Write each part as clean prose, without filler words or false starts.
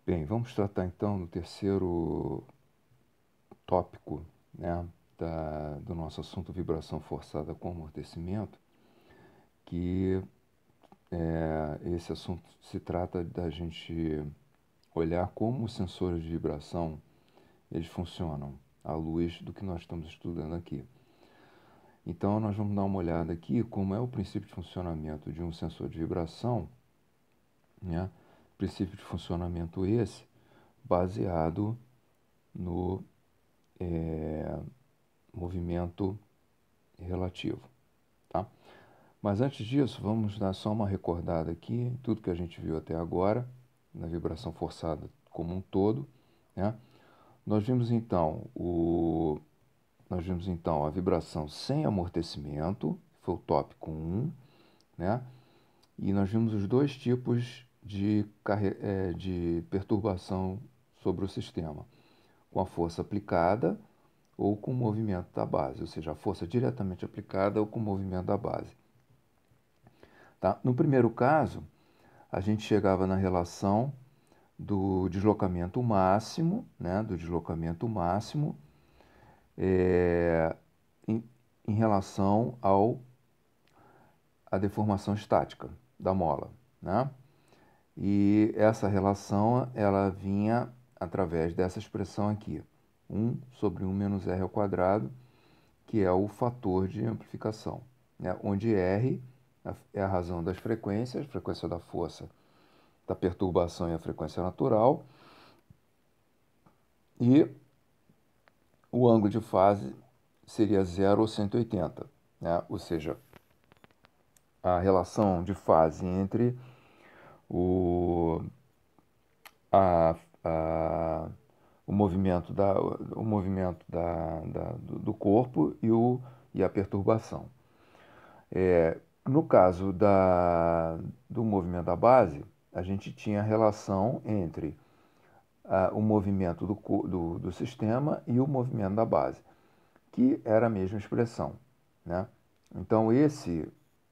Bem, vamos tratar então do terceiro tópico, né, do nosso assunto vibração forçada com amortecimento, que esse assunto se trata da gente olhar como os sensores de vibração eles funcionam à luz do que nós estamos estudando aqui. Então nós vamos dar uma olhada aqui como é o princípio de funcionamento de um sensor de vibração, né? Princípio de funcionamento esse baseado no movimento relativo, tá? Mas antes disso, vamos dar só uma recordada aqui em tudo que a gente viu até agora, na vibração forçada como um todo, né? Nós vimos então a vibração sem amortecimento, foi o tópico 1, né? E nós vimos os dois tipos de perturbação sobre o sistema, com a força aplicada ou com o movimento da base, ou seja, a força diretamente aplicada ou com o movimento da base. Tá? No primeiro caso, a gente chegava na relação do deslocamento máximo, né, é, em, em relação à deformação estática da mola, né? E essa relação ela vinha através dessa expressão aqui, 1 sobre 1 menos r ao quadrado, que é o fator de amplificação, né? Onde R é a razão das frequências, frequência da força, da perturbação e a frequência natural, e o ângulo de fase seria 0 ou 180, né? Ou seja, a relação de fase entre o, a, a, o movimento do corpo e a perturbação. No caso do movimento da base, a gente tinha a relação entre o movimento do sistema e o movimento da base, que era a mesma expressão, né? Então,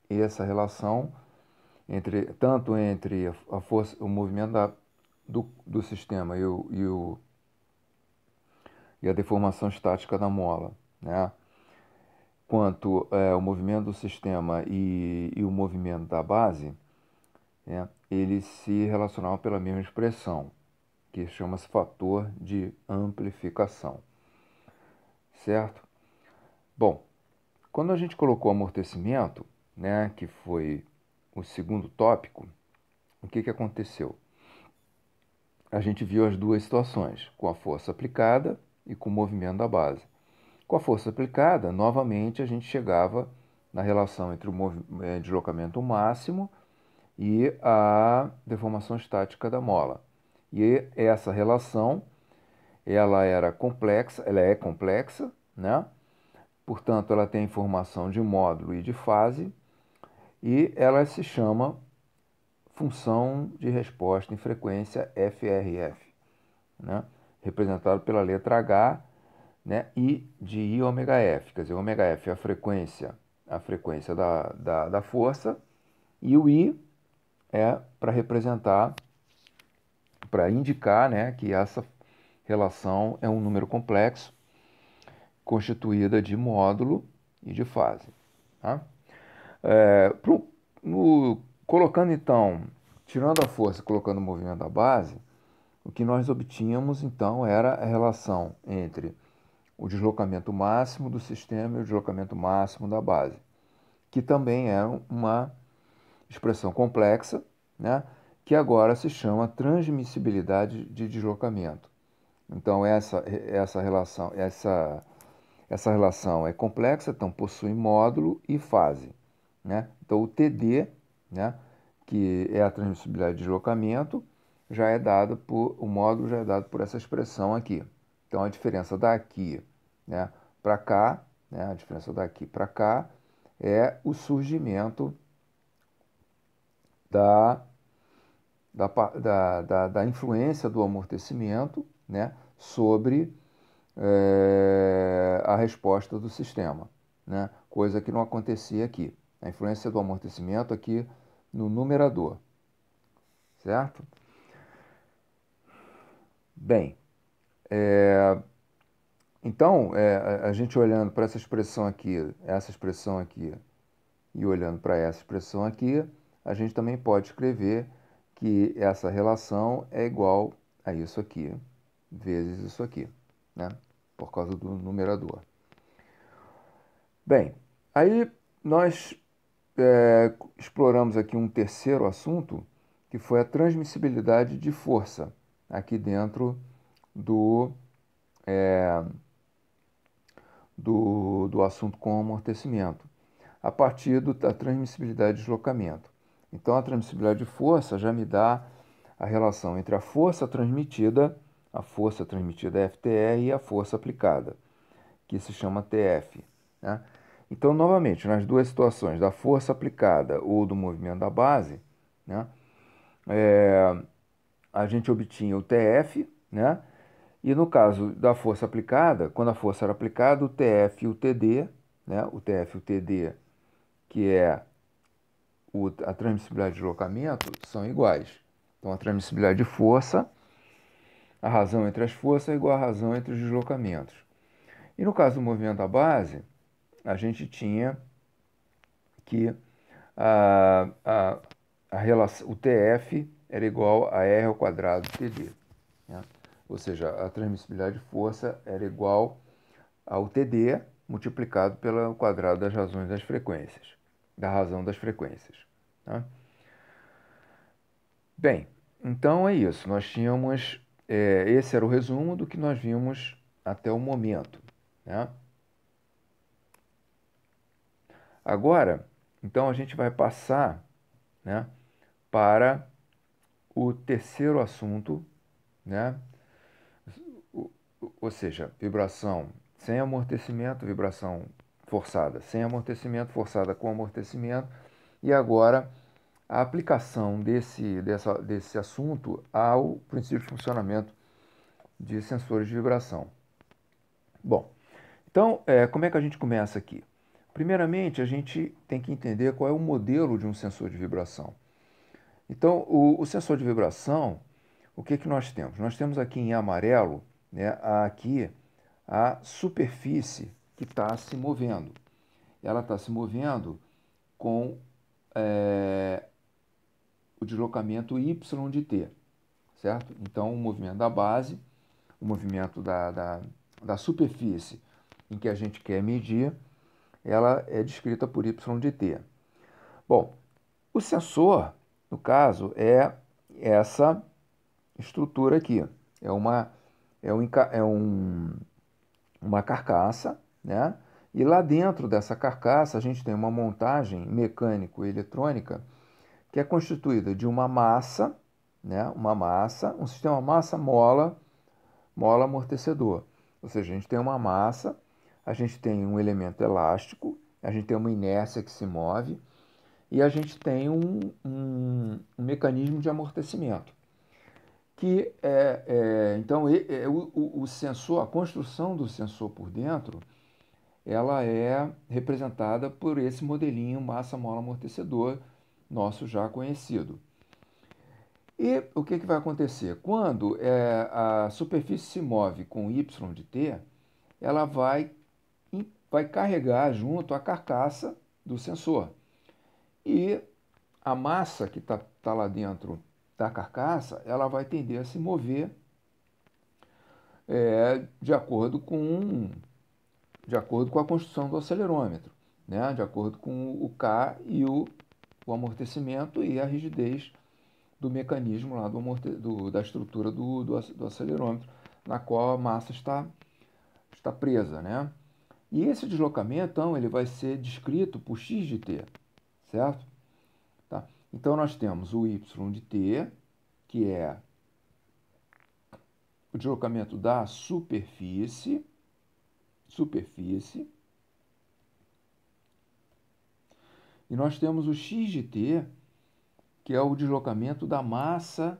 essa relação tanto entre a força, o movimento do sistema e a deformação estática da mola, né? Quanto o movimento do sistema e o movimento da base, né? Eles se relacionavam pela mesma expressão, que chama-se fator de amplificação, certo? Bom, quando a gente colocou amortecimento, né, que foi o segundo tópico, o que aconteceu? A gente viu as duas situações, com a força aplicada e com o movimento da base. Com a força aplicada, novamente a gente chegava na relação entre o deslocamento máximo e a deformação estática da mola. E essa relação, ela é complexa, né? Portanto, ela tem informação de módulo e de fase, e ela se chama função de resposta em frequência FRF, né? Representado pela letra H, né? I de I ômega F, quer dizer, ômega F é a frequência da força, e o I é para indicar, né, que essa relação é um número complexo, constituída de módulo e de fase. Tá? Colocando então, tirando a força e colocando o movimento da base, o que nós obtínhamos então era a relação entre o deslocamento máximo do sistema e o deslocamento máximo da base, que também é uma expressão complexa, né, que agora se chama transmissibilidade de deslocamento. Então essa relação é complexa, então possui módulo e fase, né? Então o TD, né, que é a transmissibilidade de deslocamento, o módulo já é dado por essa expressão aqui. Então a diferença daqui, né, para cá, né, a diferença daqui para cá é o surgimento da, da influência do amortecimento, né, sobre a resposta do sistema, né? Coisa que não acontecia aqui. A influência do amortecimento aqui no numerador, certo? Bem, então, a gente olhando para essa expressão aqui, e olhando para essa expressão aqui, a gente também pode escrever que essa relação é igual a isso aqui, vezes isso aqui, né? Por causa do numerador. Bem, aí nós exploramos aqui um terceiro assunto, que foi a transmissibilidade de força, aqui dentro do, do assunto com amortecimento, a partir da transmissibilidade de deslocamento. Então, a transmissibilidade de força já me dá a relação entre a força transmitida FTR, e a força aplicada, que se chama TF, né? Então, novamente, nas duas situações, da força aplicada ou do movimento da base, né, a gente obtinha o TF, né? E no caso da força aplicada, quando a força era aplicada, o TF e o TD, né? O TF e o TD, que é a transmissibilidade de deslocamento, são iguais. Então, a transmissibilidade de força, a razão entre as forças é igual à razão entre os deslocamentos. E no caso do movimento da base, a gente tinha que a, a, a relação, o TF era igual a R ao quadrado TD, né? Ou seja, a transmissibilidade de força era igual ao TD multiplicado pelo quadrado das razões das frequências, da razão das frequências, tá? Bem, então é isso. Nós tínhamos, esse era o resumo do que nós vimos até o momento, né? Agora, então a gente vai passar, né, para o terceiro assunto, né? Ou seja, vibração sem amortecimento, vibração forçada sem amortecimento, forçada com amortecimento, e agora a aplicação desse assunto ao princípio de funcionamento de sensores de vibração. Bom, então, como é que a gente começa aqui? Primeiramente, a gente tem que entender qual é o modelo de um sensor de vibração. Então, o sensor de vibração, o que que nós temos? Nós temos aqui em amarelo, né, aqui a superfície que está se movendo. Ela está se movendo com o deslocamento y de t, certo? Então, o movimento da base, o movimento da superfície em que a gente quer medir, ela é descrita por y de t. Bom, o sensor, no caso, é essa estrutura aqui. É uma carcaça, né? E lá dentro dessa carcaça a gente tem uma montagem mecânico-eletrônica que é constituída de uma massa, né? Uma massa, um sistema massa-mola, mola-amortecedor. Ou seja, a gente tem uma massa, a gente tem um elemento elástico, a gente tem uma inércia que se move e a gente tem um mecanismo de amortecimento. Que então o sensor, a construção do sensor por dentro, ela é representada por esse modelinho massa-mola-amortecedor nosso já conhecido. E o que vai acontecer? Quando a superfície se move com y de t, ela vai carregar junto a carcaça do sensor. E a massa que tá lá dentro da carcaça, ela vai tender a se mover de acordo com a construção do acelerômetro, né? De acordo com o K e o amortecimento e a rigidez do mecanismo lá da estrutura do acelerômetro, na qual a massa está presa, né? E esse deslocamento, então, ele vai ser descrito por x de t, certo? Tá? Então, nós temos o y de t, que é o deslocamento da superfície, e nós temos o x de t, que é o deslocamento da massa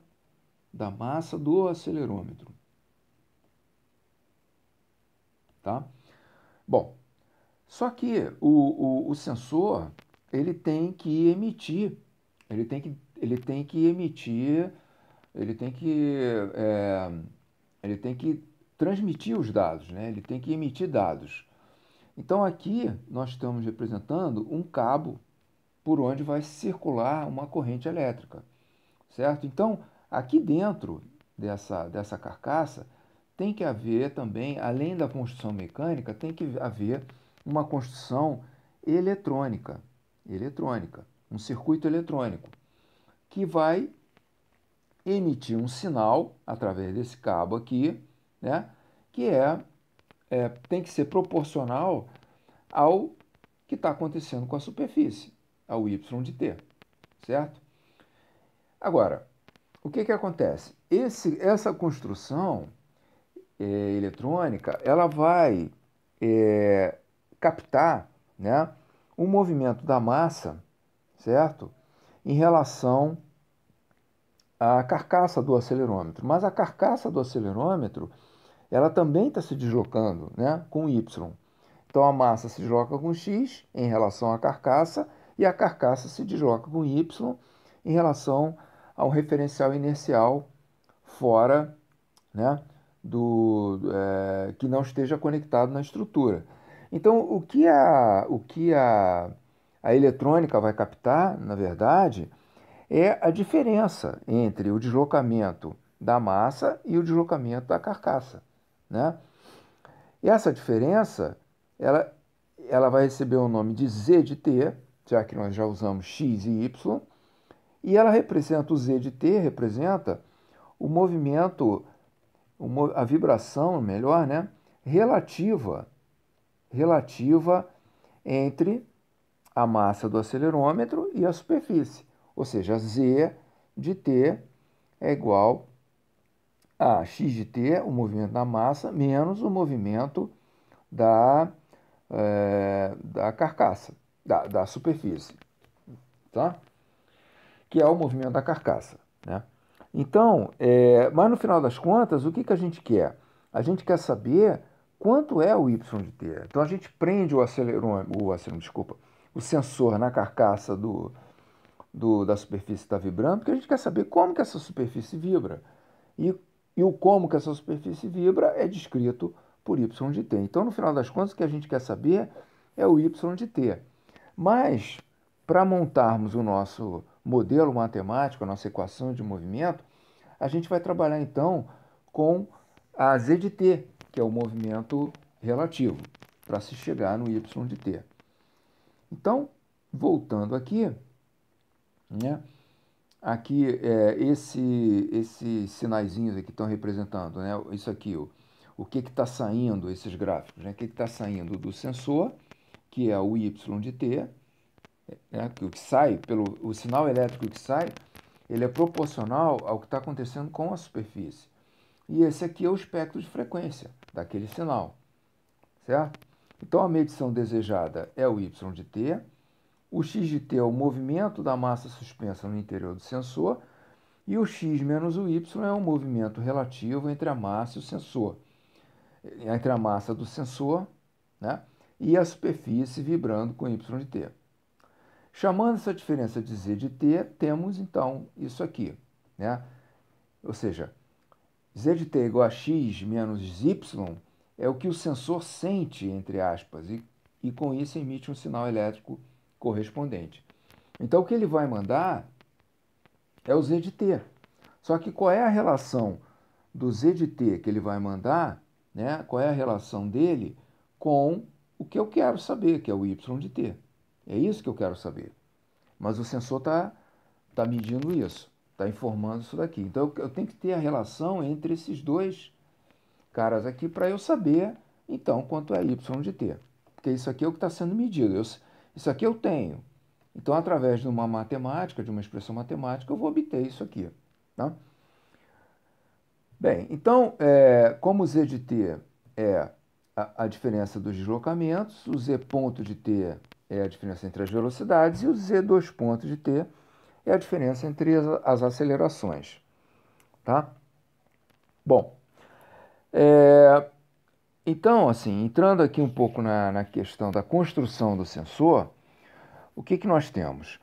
do acelerômetro, tá? Bom, só que o sensor ele tem que emitir, ele tem que emitir, ele tem que ele tem que transmitir os dados, né? Ele tem que emitir dados. Então aqui nós estamos representando um cabo por onde vai circular uma corrente elétrica, certo? Então aqui dentro dessa carcaça tem que haver também, além da construção mecânica, tem que haver uma construção eletrônica, um circuito eletrônico, que vai emitir um sinal através desse cabo aqui, né? Que tem que ser proporcional ao que está acontecendo com a superfície, ao y de t, certo? Agora, o que acontece? Essa construção eletrônica, ela vai captar, né, o movimento da massa, certo? Em relação à carcaça do acelerômetro. Mas a carcaça do acelerômetro, ela também está se deslocando, né, com y. Então a massa se desloca com x em relação à carcaça e a carcaça se desloca com y em relação ao referencial inercial fora, né, que não esteja conectado na estrutura. Então a eletrônica vai captar, na verdade, é a diferença entre o deslocamento da massa e o deslocamento da carcaça, né? E essa diferença, ela vai receber o nome de z de t, já que nós já usamos x e y, e ela representa, o z de t representa o movimento, a vibração, melhor, né, relativa entre a massa do acelerômetro e a superfície. Ou seja, z de t é igual a x de t, o movimento da massa, menos o movimento da carcaça, da superfície, tá? Que é o movimento da carcaça, né? Então, mas no final das contas, o que a gente quer? A gente quer saber quanto é o y de t. Então a gente prende o sensor na carcaça da superfície que está vibrando, porque a gente quer saber como que essa superfície vibra. E o como que essa superfície vibra é descrito por y de t. Então, no final das contas, o que a gente quer saber é o y de t. Mas, para montarmos o nosso modelo matemático, a nossa equação de movimento, a gente vai trabalhar, então, com a z de t, que é o movimento relativo, para se chegar no y de t. Então, voltando aqui, né? Aqui, esses sinaizinhos aqui estão representando, né? Isso aqui, o que está saindo, esses gráficos, né? O que está saindo do sensor, que é o y de t, né? O que sai, o sinal elétrico que sai, ele é proporcional ao que está acontecendo com a superfície. E esse aqui é o espectro de frequência daquele sinal, certo? Então, a medição desejada é o y de t, o x de t é o movimento da massa suspensa no interior do sensor, e o x menos o y é o movimento relativo entre a massa e o sensor, entre a massa do sensor, né, e a superfície vibrando com y de t. Chamando essa diferença de z de t, temos então isso aqui, né? Ou seja, z de t igual a x menos y é o que o sensor sente, entre aspas, e com isso emite um sinal elétrico correspondente. Então, o que ele vai mandar é o z de t. Só que qual é a relação do z de t que ele vai mandar, né? Qual é a relação dele com o que eu quero saber, que é o y de t. É isso que eu quero saber. Mas o sensor tá medindo isso, está informando isso daqui. Então, eu tenho que ter a relação entre esses dois caras aqui para eu saber, então, quanto é y de t. Porque isso aqui é o que está sendo medido. Isso aqui eu tenho. Então, através de uma matemática, de uma expressão matemática, eu vou obter isso aqui, tá? Bem, então, como z de t é a diferença dos deslocamentos, o z ponto de t é a diferença entre as velocidades e o z dois pontos de t é a diferença entre as acelerações, tá? Bom, então, assim, entrando aqui um pouco na questão da construção do sensor, o que nós temos?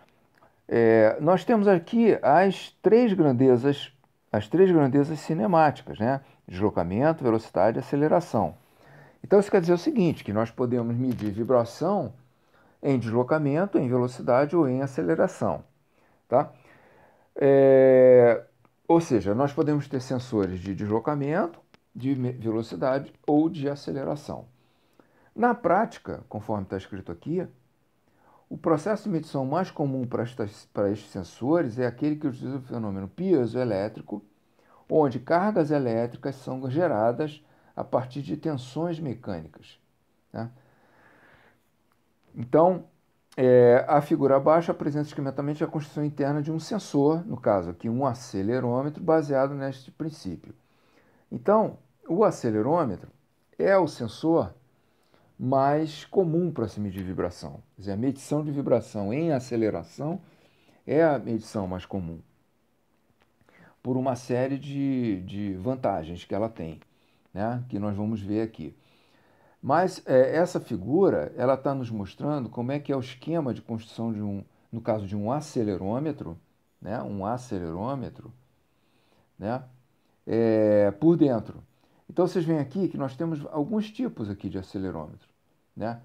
Nós temos aqui as três grandezas as três grandezas cinemáticas, né? Deslocamento, velocidade e aceleração. Então isso quer dizer o seguinte, que nós podemos medir vibração em deslocamento, em velocidade ou em aceleração, tá? Ou seja, nós podemos ter sensores de deslocamento, de velocidade ou de aceleração. Na prática, conforme está escrito aqui, o processo de medição mais comum para estes sensores é aquele que utiliza o fenômeno piezoelétrico, onde cargas elétricas são geradas a partir de tensões mecânicas, né? Então, a figura abaixo apresenta esquematicamente a construção interna de um sensor, no caso aqui um acelerômetro, baseado neste princípio. Então, o acelerômetro é o sensor mais comum para se medir vibração. Quer dizer, a medição de vibração em aceleração é a medição mais comum, por uma série de vantagens que ela tem, né? Que nós vamos ver aqui. Mas essa figura, ela está nos mostrando como é que é o esquema de construção de no caso de um acelerômetro, né? Um acelerômetro, né? Por dentro. Então vocês veem aqui que nós temos alguns tipos aqui de acelerômetro, né?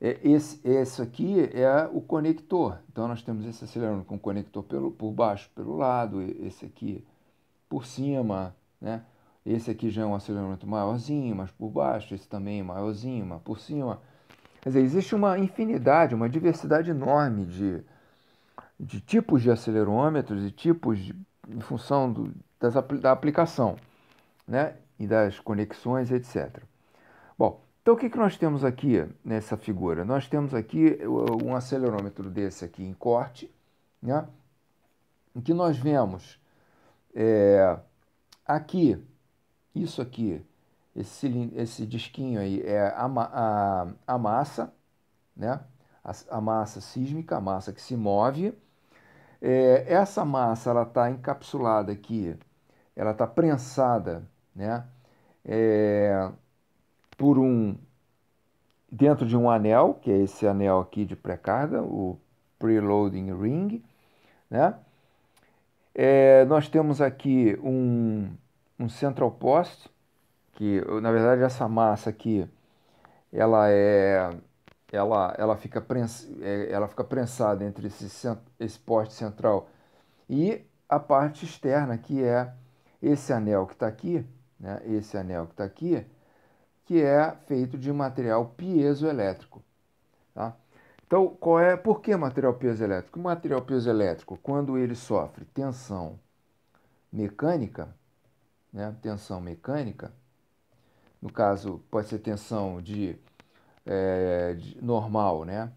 Esse aqui é o conector. Então nós temos esse acelerômetro com conector por baixo, pelo lado, esse aqui por cima, né? Esse aqui já é um acelerômetro maiorzinho, mas por baixo, esse também é maiorzinho, mas por cima. Quer dizer, existe uma infinidade, uma diversidade enorme de tipos de acelerômetros e tipos em função da aplicação, né? E das conexões, etc. Bom, então o que nós temos aqui nessa figura? Nós temos aqui um acelerômetro desse aqui em corte, né? Em que nós vemos aqui, isso aqui, esse disquinho aí é a massa, né? A massa sísmica, a massa que se move. Essa massa ela está encapsulada aqui, ela está prensada, né? Por dentro de um anel, que é esse anel aqui de pré-carga, o preloading ring, né? Nós temos aqui um central post, que na verdade essa massa aqui ela ela fica prensada entre esse poste central e a parte externa, que é esse anel que está aqui, né? Esse anel que está aqui, que é feito de material piezoelétrico, tá? Então, por que material piezoelétrico? O material piezoelétrico, quando ele sofre tensão mecânica, né? Tensão mecânica, no caso, pode ser tensão de normal, né?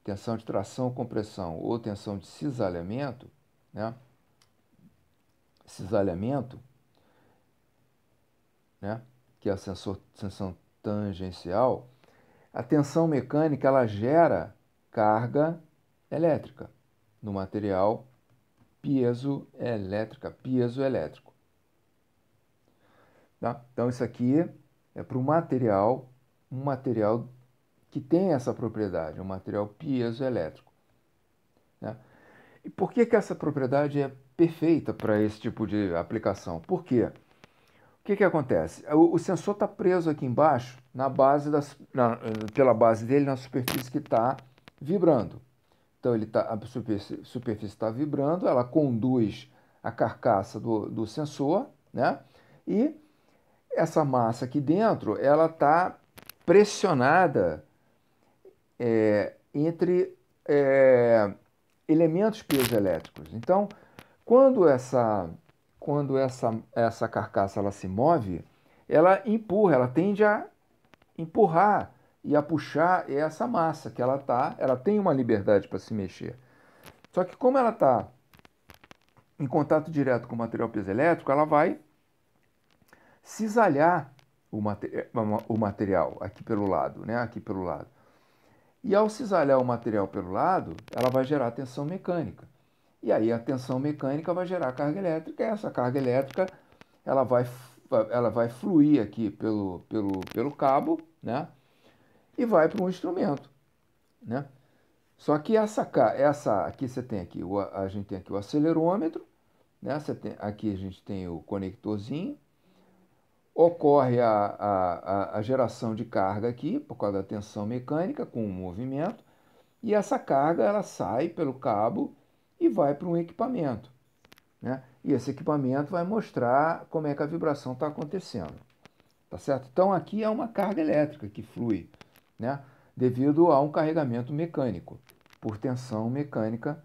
Tensão de tração, compressão ou tensão de cisalhamento, né? Cisalhamento, né? Que é a tensão tangencial. A tensão mecânica ela gera carga elétrica no material piezoelétrico. Tá? Então isso aqui é para um material que tem essa propriedade, um material piezoelétrico, né? E por que essa propriedade é perfeita para esse tipo de aplicação? Por quê? O que acontece? O sensor está preso aqui embaixo, pela base dele, na superfície que está vibrando. Então a superfície está vibrando, ela conduz a carcaça do sensor, né? E essa massa aqui dentro, ela está pressionada entre elementos piezoelétricos. Então, quando essa carcaça ela se move, ela empurra, ela tende a empurrar e a puxar essa massa que ela tem uma liberdade para se mexer. Só que como ela está em contato direto com o material piezoelétrico, ela vai cisalhar o material aqui pelo lado, né? Aqui pelo lado. E ao cisalhar o material pelo lado, ela vai gerar tensão mecânica. E aí a tensão mecânica vai gerar carga elétrica, e essa carga elétrica ela vai fluir aqui pelo cabo, né? E vai para um instrumento, né? Só que essa aqui você tem aqui, a gente tem aqui o acelerômetro, né? Aqui a gente tem o conectorzinho, ocorre a geração de carga aqui, por causa da tensão mecânica com o movimento, e essa carga ela sai pelo cabo e vai para um equipamento, né? E esse equipamento vai mostrar como é que a vibração está acontecendo, tá certo? Então aqui é uma carga elétrica que flui, né? Devido a um carregamento mecânico, por tensão mecânica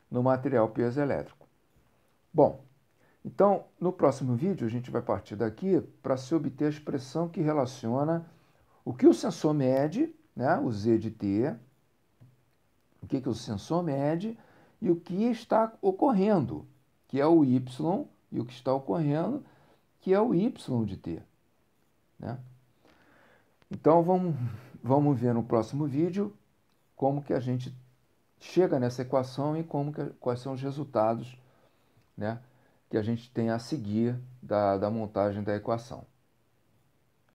no material piezoelétrico. Bom, então no próximo vídeo a gente vai partir daqui para se obter a expressão que relaciona o que o sensor mede, né? O Z de T, o que o sensor mede e o que está ocorrendo, que é o Y, e o que está ocorrendo, que é o Y de T, né? Então vamos ver no próximo vídeo como que a gente chega nessa equação e quais são os resultados, né, que a gente tem a seguir da montagem da equação.